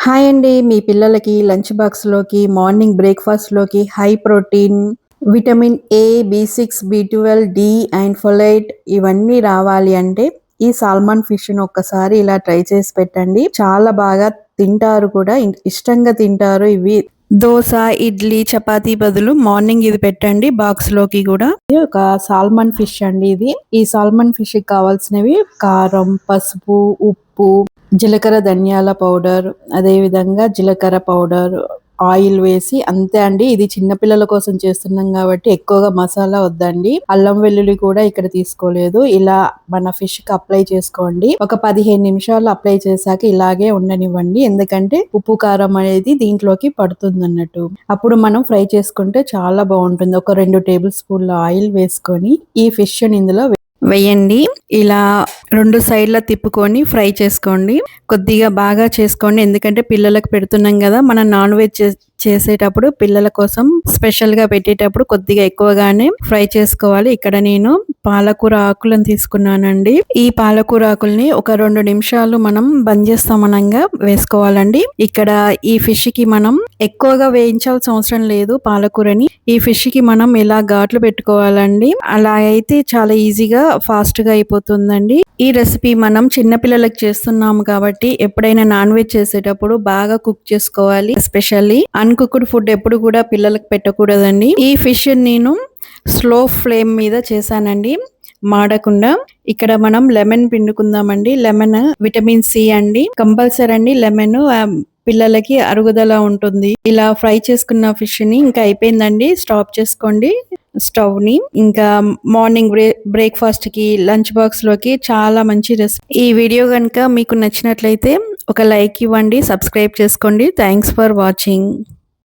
Hi అండి. మీ పిల్లలకి lunch బాక్స్‌లోకి, morning బ్రేక్‌ఫాస్ట్‌లోకి high protein, vitamin A, B6, B12, D and folate ఇవన్నీ రావాలి అంటే ఈ సాల్మన్ ఫిష్‌ని ఒక్కసారి ఇలా ట్రై చేసి పెట్టండి. చాలా బాగా తింటారు కూడా. ఇష్టంగా తింటారు ఇవి. దోస, ఇడ్లీ, చపాతీ బదులు మార్నింగ్ ఇది పెట్టండి బాక్స్‌లోకి కూడా. ఒక సాల్మన్ ఫిష్ అండి ఇది. ఈ సాల్మన్ ఫిష్‌కి కావాల్సినవి కారం, పసుపు, ఉప్పు, జీలకర్ర, ధనియాల పౌడర్, అదేవిధంగా జీలకర్ర పౌడర్, ఆయిల్ వేసి అంతే అండి. ఇది చిన్న పిల్లల కోసం చేస్తున్నాం కాబట్టి ఎక్కువగా మసాలా వద్దండి. అల్లం వెల్లుల్లి కూడా ఇక్కడ తీసుకోలేదు. ఇలా మన ఫిష్ కి అప్లై చేసుకోండి. ఒక 15 నిమిషాలు అప్లై చేశాక ఇలాగే ఉండనివ్వండి. ఎందుకంటే ఉప్పు కారం అనేది దీంట్లోకి పడుతుంది అన్నట్టు. అప్పుడు మనం ఫ్రై చేసుకుంటే చాలా బాగుంటుంది. ఒక 2 టేబుల్ స్పూన్ల ఆయిల్ వేసుకొని ఈ ఫిష్ ని ఇందులో వేయండి. ఇలా 2 సైడ్ల తిప్పుకొని ఫ్రై చేసుకోండి. కొద్దిగా బాగా చేసుకోండి. ఎందుకంటే పిల్లలకు పెడుతున్నాం కదా, మనం నాన్ వెజ్ చేసేటప్పుడు పిల్లల కోసం స్పెషల్గా పెట్టేటప్పుడు కొద్దిగా ఎక్కువగానే ఫ్రై చేసుకోవాలి. ఇక్కడ నేను పాలకూర ఆకులను తీసుకున్నానండి. ఈ పాలకూర ఆకుల్ని ఒక 2 నిమిషాలు మనం బంద్ చేస్తామనంగా వేసుకోవాలండి. ఇక్కడ ఈ ఫిష్ కి మనం ఎక్కువగా వేయించాల్సిన అవసరం లేదు. పాలకూరని ఈ ఫిష్ కి మనం ఇలా ఘాట్లు పెట్టుకోవాలండి. అలా అయితే చాలా ఈజీగా ఫాస్ట్ గా అయిపోతుందండి. ఈ రెసిపీ మనం చిన్నపిల్లలకు చేస్తున్నాము కాబట్టి ఎప్పుడైనా నాన్ వెజ్ చేసేటప్పుడు బాగా కుక్ చేసుకోవాలి. ఎస్పెషల్లీ అన్కుక్డ్ ఫుడ్ ఎప్పుడు కూడా పిల్లలకు పెట్టకూడదండి. ఈ ఫిష్ నేను స్లో ఫ్లేమ్ మీద చేశానండి, మాడకుండా. ఇక్కడ మనం లెమన్ పిండుకుందామండి. లెమన్ విటమిన్ సి అండి, కంపల్సరీ అండి. లెమన్ పిల్లలకి అరుగుదల ఉంటుంది. ఇలా ఫ్రై చేసుకున్న ఫిష్ ని ఇంకా అయిపోయిందండి. స్టాప్ చేసుకోండి స్టవ్ ని. ఇంకా మార్నింగ్ బ్రేక్ఫాస్ట్ కి, లంచ్ బాక్స్ లోకి చాలా మంచి రెసిపీ. ఈ వీడియో కనుక మీకు నచ్చినట్లయితే ఒక లైక్ ఇవ్వండి, సబ్స్క్రైబ్ చేసుకోండి. Thanks for watching.